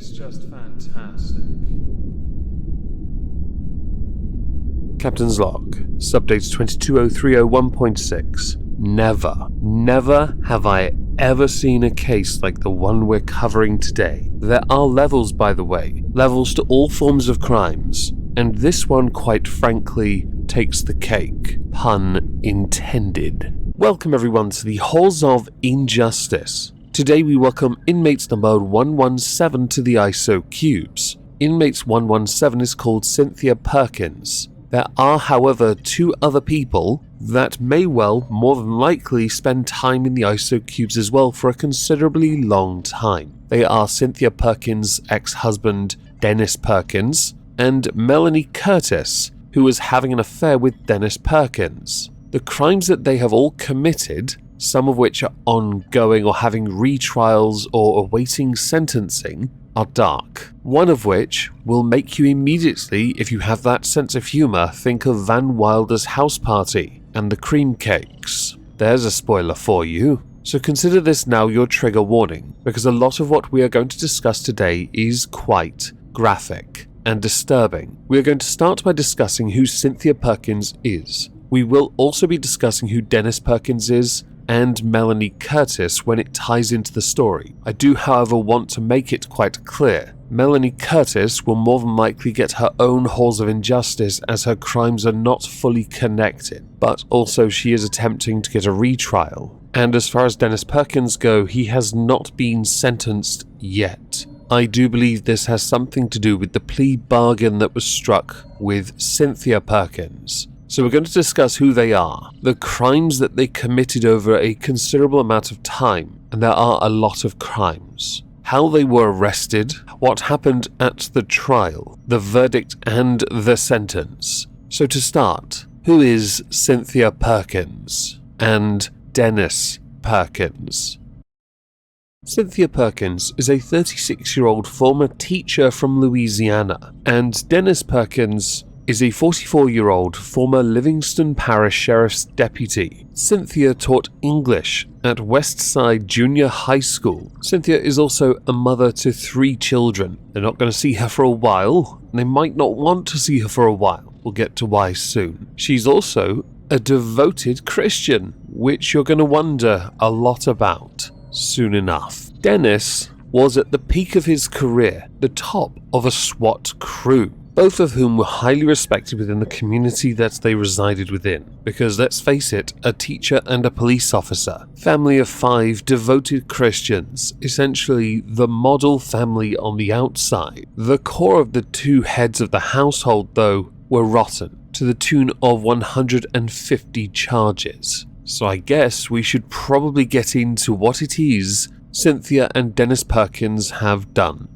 is just fantastic. Captain's log, subdate 220301.6. Never have I ever seen a case like the one we're covering today. There are levels, by the way, levels to all forms of crimes, and this one, quite frankly, takes the cake. Pun intended. Welcome everyone to the Halls of Injustice. Today we welcome inmates number 117 to the ISO cubes. Inmate 117 is called Cynthia Perkins. There are, however, two other people that may well, more than likely, spend time in the ISO cubes as well for a considerably long time. They are Cynthia Perkins' ex-husband, Dennis Perkins, and Melanie Curtis, who was having an affair with Dennis Perkins. The crimes that they have all committed, some of which are ongoing or having retrials or awaiting sentencing, are dark. One of which will make you immediately, if you have that sense of humour, think of Van Wilder's house party and the cream cakes. There's a spoiler for you. So consider this now your trigger warning, because a lot of what we are going to discuss today is quite graphic and disturbing. We are going to start by discussing who Cynthia Perkins is. We will also be discussing who Dennis Perkins is, and Melanie Curtis when it ties into the story. I do, however, want to make it quite clear. Melanie Curtis will more than likely get her own halls of injustice as her crimes are not fully connected, but also she is attempting to get a retrial. And as far as Dennis Perkins go, he has not been sentenced yet. I do believe this has something to do with the plea bargain that was struck with Cynthia Perkins. So we're going to discuss who they are, the crimes that they committed over a considerable amount of time, and there are a lot of crimes, how they were arrested, what happened at the trial, the verdict and the sentence. So to start, who is Cynthia Perkins and Dennis Perkins? Cynthia Perkins is a 36-year-old former teacher from Louisiana, and Dennis Perkins is a 44-year-old former Livingston Parish Sheriff's Deputy. Cynthia taught English at Westside Junior High School. Cynthia is also a mother to 3 children. They're not going to see her for a while, and they might not want to see her for a while. We'll get to why soon. She's also a devoted Christian, which you're going to wonder a lot about soon enough. Dennis was at the peak of his career, the top of a SWAT crew, both of whom were highly respected within the community that they resided within, because let's face it, a teacher and a police officer, family of 5 devoted Christians, essentially the model family on the outside. The core of the 2 heads of the household, though, were rotten, to the tune of 150 charges. So I guess we should probably get into what it is Cynthia and Dennis Perkins have done.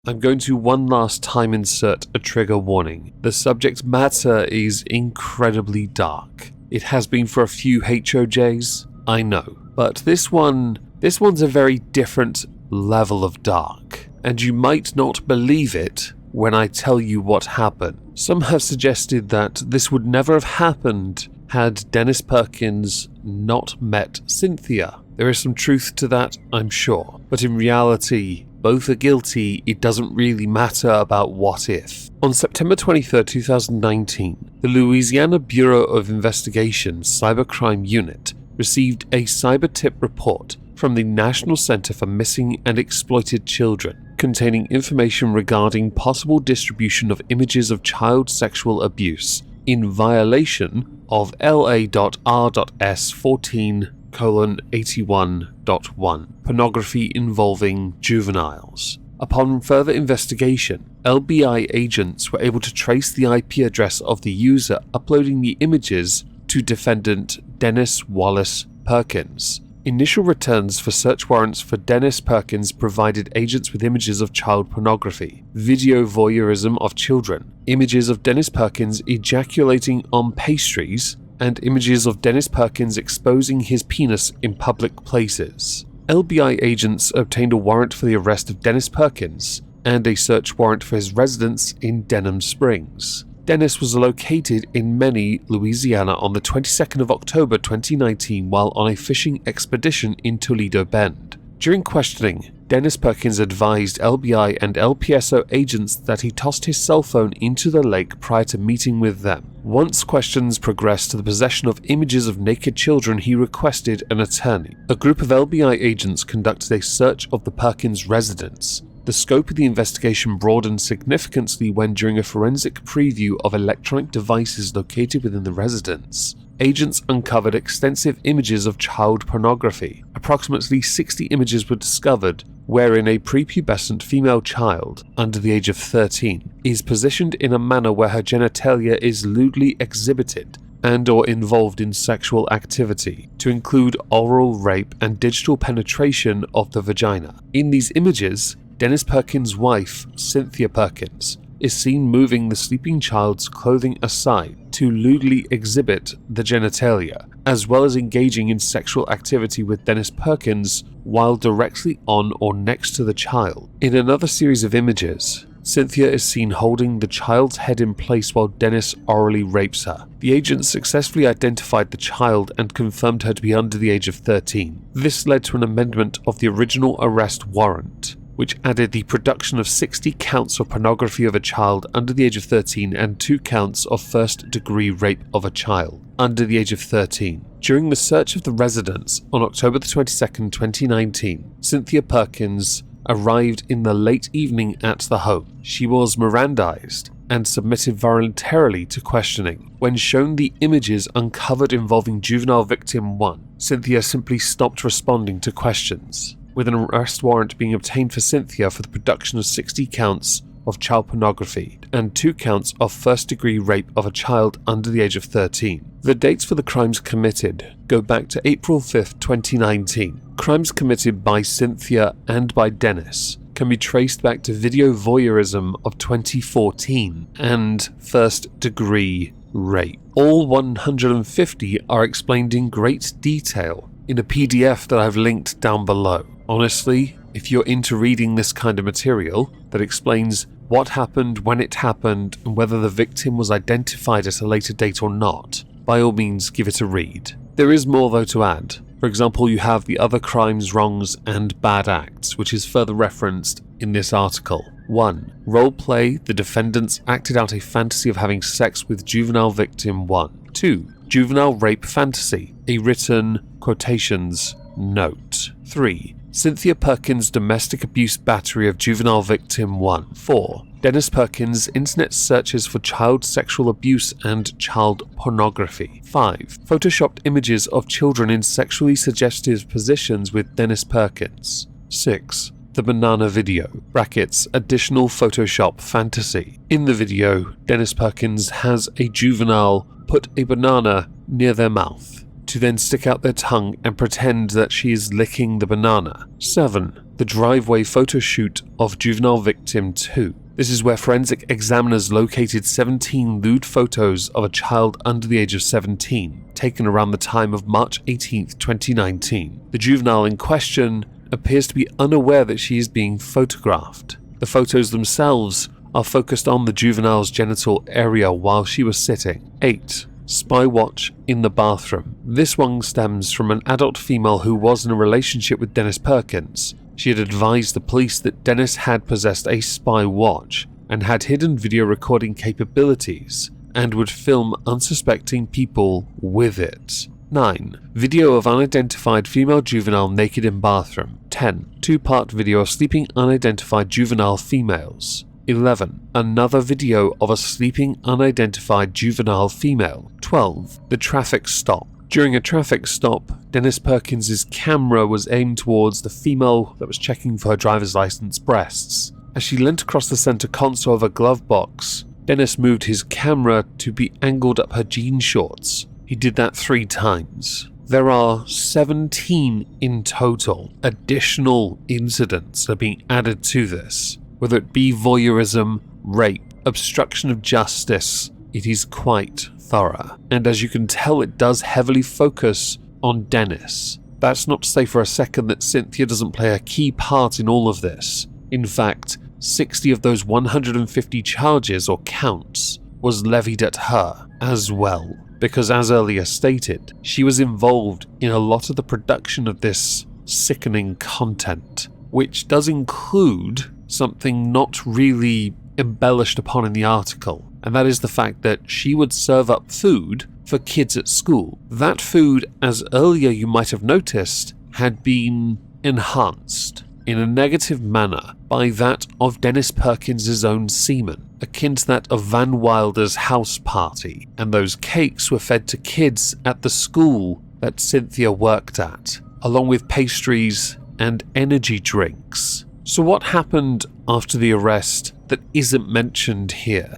I'm going to one last time insert a trigger warning. The subject matter is incredibly dark. It has been for a few HOJs, I know, but this one's a very different level of dark, and you might not believe it when I tell you what happened. Some have suggested that this would never have happened had Dennis Perkins not met Cynthia. There is some truth to that, I'm sure, but in reality, both are guilty. It doesn't really matter about what if. On September 23, 2019, the Louisiana Bureau of Investigation's Cybercrime Unit received a cyber tip report from the National Center for Missing and Exploited Children, containing information regarding possible distribution of images of child sexual abuse in violation of LA.R.S 14:81.1, pornography involving juveniles. Upon further investigation, LBI agents were able to trace the IP address of the user uploading the images to defendant Dennis Wallace Perkins. Initial returns for search warrants for Dennis Perkins provided agents with images of child pornography, video voyeurism of children, images of Dennis Perkins ejaculating on pastries, and images of Dennis Perkins exposing his penis in public places. LBI agents obtained a warrant for the arrest of Dennis Perkins and a search warrant for his residence in Denham Springs. Dennis was located in Many, Louisiana on the 22nd of October 2019 while on a fishing expedition in Toledo Bend. During questioning, Dennis Perkins advised LBI and LPSO agents that he tossed his cell phone into the lake prior to meeting with them. Once questions progressed to the possession of images of naked children, he requested an attorney. A group of LBI agents conducted a search of the Perkins residence. The scope of the investigation broadened significantly when, during a forensic preview of electronic devices located within the residence, agents uncovered extensive images of child pornography. Approximately 60 images were discovered wherein a prepubescent female child, under the age of 13, is positioned in a manner where her genitalia is lewdly exhibited and or involved in sexual activity, to include oral rape and digital penetration of the vagina. In these images, Dennis Perkins' wife, Cynthia Perkins, is seen moving the sleeping child's clothing aside to lewdly exhibit the genitalia, as well as engaging in sexual activity with Dennis Perkins while directly on or next to the child. In another series of images, Cynthia is seen holding the child's head in place while Dennis orally rapes her. The agents successfully identified the child and confirmed her to be under the age of 13. This led to an amendment of the original arrest warrant, which added the production of 60 counts of pornography of a child under the age of 13 and 2 counts of first-degree rape of a child under the age of 13. During the search of the residence on October 22, 2019, Cynthia Perkins arrived in the late evening at the home. She was Mirandized and submitted voluntarily to questioning. When shown the images uncovered involving juvenile victim 1, Cynthia simply stopped responding to questions, with an arrest warrant being obtained for Cynthia for the production of 60 counts of child pornography and 2 counts of first-degree rape of a child under the age of 13. The dates for the crimes committed go back to April 5, 2019. Crimes committed by Cynthia and by Dennis can be traced back to video voyeurism of 2014 and first-degree rape. All 150 are explained in great detail in a PDF that I've linked down below. Honestly, if you're into reading this kind of material that explains what happened, when it happened, and whether the victim was identified at a later date or not, by all means give it a read. There is more though to add. For example, you have the other crimes, wrongs, and bad acts, which is further referenced in this article. 1. Roleplay: the defendants acted out a fantasy of having sex with juvenile victim 1. 2. Juvenile rape fantasy, a written quotations note. 3. Cynthia Perkins' domestic abuse battery of juvenile victim 1. 4. Dennis Perkins' internet searches for child sexual abuse and child pornography. 5. Photoshopped images of children in sexually suggestive positions with Dennis Perkins. 6. The banana video (additional Photoshop fantasy). In the video, Dennis Perkins has a juvenile put a banana near their mouth to then stick out their tongue and pretend that she is licking the banana. 7. The driveway photo shoot of juvenile victim 2. This is where forensic examiners located 17 lewd photos of a child under the age of 17, taken around the time of March 18, 2019. The juvenile in question appears to be unaware that she is being photographed. The photos themselves are focused on the juvenile's genital area while she was sitting. 8. Spy watch in the bathroom. This one stems from an adult female who was in a relationship with Dennis Perkins. She had advised the police that Dennis had possessed a spy watch and had hidden video recording capabilities and would film unsuspecting people with it. 9. Video of unidentified female juvenile naked in bathroom. 10. 2-part video of sleeping unidentified juvenile females. 11. Another video of a sleeping unidentified juvenile female. 12. The traffic stop. During a traffic stop, Dennis Perkins' camera was aimed towards the female that was checking for her driver's license breasts. As she leant across the center console of a glove box, Dennis moved his camera to be angled up her jean shorts. He did that 3 times. There are 17 in total additional incidents that are being added to this. Whether it be voyeurism, rape, obstruction of justice, it is quite thorough. And as you can tell, it does heavily focus on Dennis. That's not to say for a second that Cynthia doesn't play a key part in all of this. In fact, 60 of those 150 charges or counts was levied at her as well. Because as earlier stated, she was involved in a lot of the production of this sickening content, which does include something not really embellished upon in the article, and that is the fact that she would serve up food for kids at school. That food, as earlier you might have noticed, had been enhanced in a negative manner by that of Dennis Perkins' own semen, akin to that of Van Wilder's house party, and those cakes were fed to kids at the school that Cynthia worked at, along with pastries and energy drinks. So what happened after the arrest that isn't mentioned here?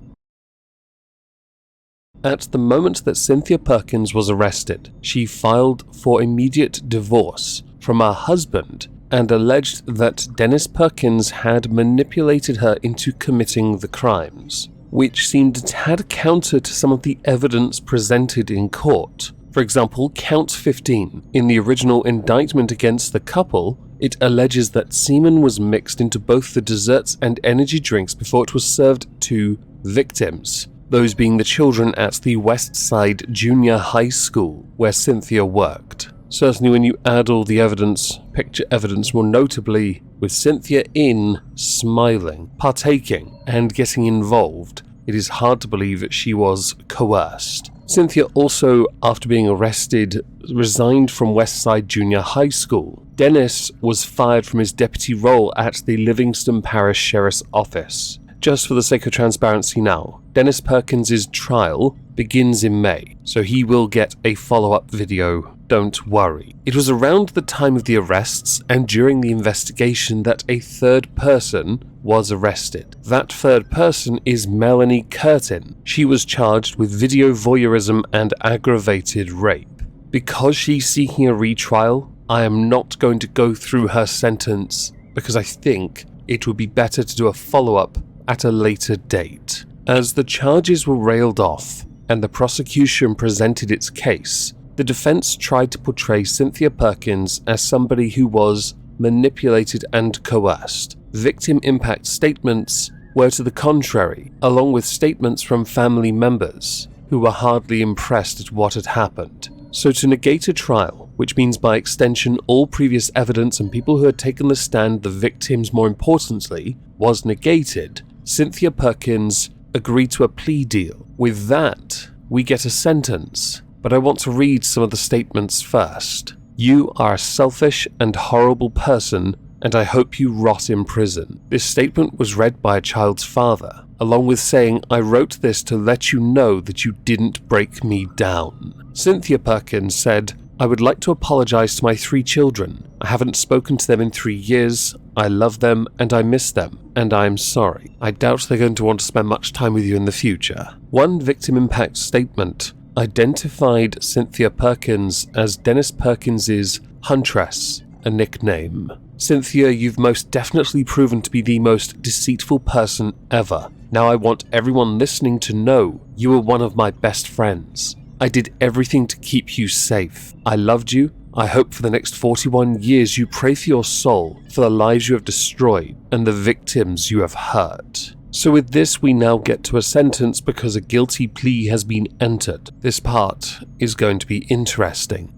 At the moment that Cynthia Perkins was arrested, she filed for immediate divorce from her husband and alleged that Dennis Perkins had manipulated her into committing the crimes, which seemed a tad counter to some of the evidence presented in court. For example, Count 15. In the original indictment against the couple, it alleges that semen was mixed into both the desserts and energy drinks before it was served to victims, those being the children at the West Side Junior High School where Cynthia worked. Certainly when you add all the evidence, picture evidence more notably, with Cynthia in, smiling, partaking, and getting involved, it is hard to believe that she was coerced. Cynthia also, after being arrested, resigned from Westside Junior High School. Dennis was fired from his deputy role at the Livingston Parish Sheriff's Office. Just for the sake of transparency now, Dennis Perkins' trial begins in May, so he will get a follow-up video, don't worry. It was around the time of the arrests and during the investigation that a third person was arrested. That third person is Melanie Curtin. She was charged with video voyeurism and aggravated rape. Because she's seeking a retrial, I am not going to go through her sentence because I think it would be better to do a follow-up at a later date. As the charges were railed off and the prosecution presented its case, the defense tried to portray Cynthia Perkins as somebody who was manipulated and coerced. Victim impact statements were to the contrary, along with statements from family members who were hardly impressed at what had happened. So to negate a trial, which means by extension all previous evidence and people who had taken the stand, the victims more importantly, was negated, Cynthia Perkins agreed to a plea deal. With that, we get a sentence, but I want to read some of the statements first. You are a selfish and horrible person, and I hope you rot in prison. This statement was read by a child's father, along with saying, I wrote this to let you know that you didn't break me down. Cynthia Perkins said, I would like to apologize to my 3 children. I haven't spoken to them in 3 years. I love them and I miss them, and I'm sorry. I doubt they're going to want to spend much time with you in the future. One victim impact statement identified Cynthia Perkins as Dennis Perkins' Huntress, a nickname. Cynthia, you've most definitely proven to be the most deceitful person ever. Now I want everyone listening to know you were one of my best friends. I did everything to keep you safe. I loved you. I hope for the next 41 years you pray for your soul, for the lives you have destroyed, and the victims you have hurt. So with this we now get to a sentence because a guilty plea has been entered. This part is going to be interesting.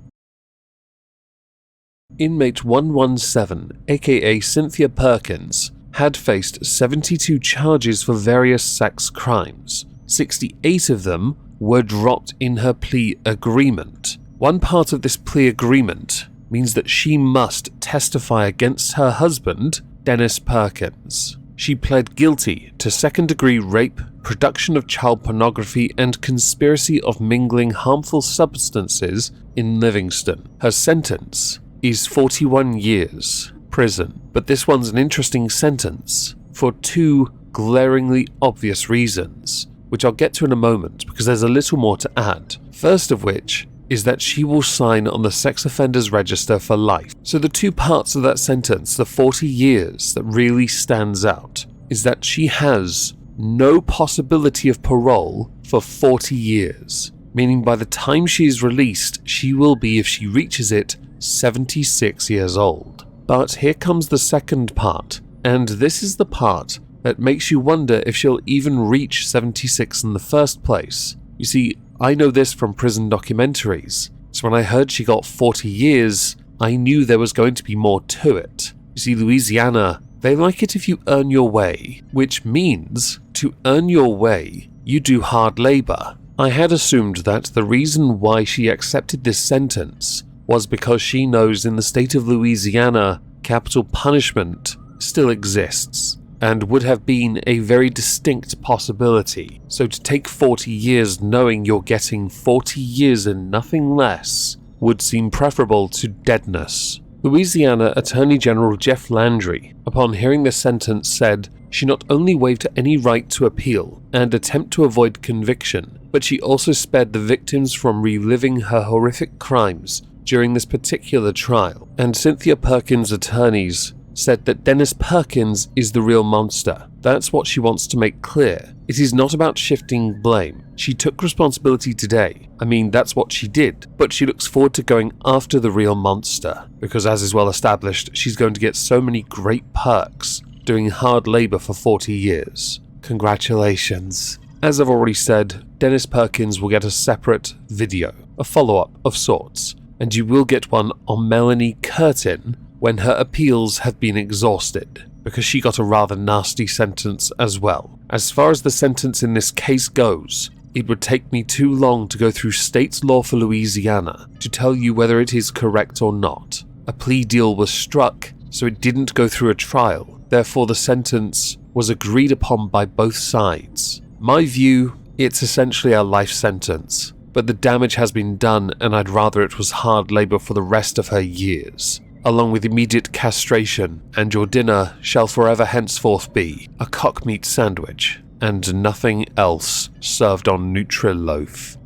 Inmate 117, aka Cynthia Perkins, had faced 72 charges for various sex crimes. 68 of them were dropped in her plea agreement. One part of this plea agreement means that she must testify against her husband, Dennis Perkins. She pled guilty to second-degree rape, production of child pornography, and conspiracy of mingling harmful substances in Livingston. Her sentence is 41 years prison, but this one's an interesting sentence for 2 glaringly obvious reasons, which I'll get to in a moment because there's a little more to add. First of which is that she will sign on the sex offenders register for life. So the 2 parts of that sentence, the 40 years that really stands out, is that she has no possibility of parole for 40 years, meaning by the time she is released, she will be, if she reaches it, 76 years old. But here comes the second part, and this is the part that makes you wonder if she'll even reach 76 in the first place. You see, I know this from prison documentaries, so when I heard she got 40 years, I knew there was going to be more to it. You You see, Louisiana, they like it if you earn your way, which means to earn your way, you do hard labor. I had assumed that the reason why she accepted this sentence was because she knows in the state of Louisiana, capital punishment still exists and would have been a very distinct possibility. So to take 40 years knowing you're getting 40 years and nothing less would seem preferable to deadness. Louisiana Attorney General Jeff Landry, upon hearing the sentence, said she not only waived any right to appeal and attempt to avoid conviction, but she also spared the victims from reliving her horrific crimes during this particular trial. And Cynthia Perkins' attorneys said that Dennis Perkins is the real monster. That's what she wants to make clear. It is not about shifting blame. She took responsibility today. I mean, that's what she did. But she looks forward to going after the real monster, because as is well established, she's going to get so many great perks doing hard labor for 40 years. Congratulations. As I've already said, Dennis Perkins will get a separate video, a follow-up of sorts, and you will get one on Melanie Curtin when her appeals have been exhausted, because she got a rather nasty sentence as well. As far as the sentence in this case goes, it would take me too long to go through state law for Louisiana to tell you whether it is correct or not. A plea deal was struck, so it didn't go through a trial. Therefore, the sentence was agreed upon by both sides. My view, it's essentially a life sentence, but the damage has been done and I'd rather it was hard labor for the rest of her years, along with immediate castration, and your dinner shall forever henceforth be a cock meat sandwich and nothing else served on Nutri-Loaf.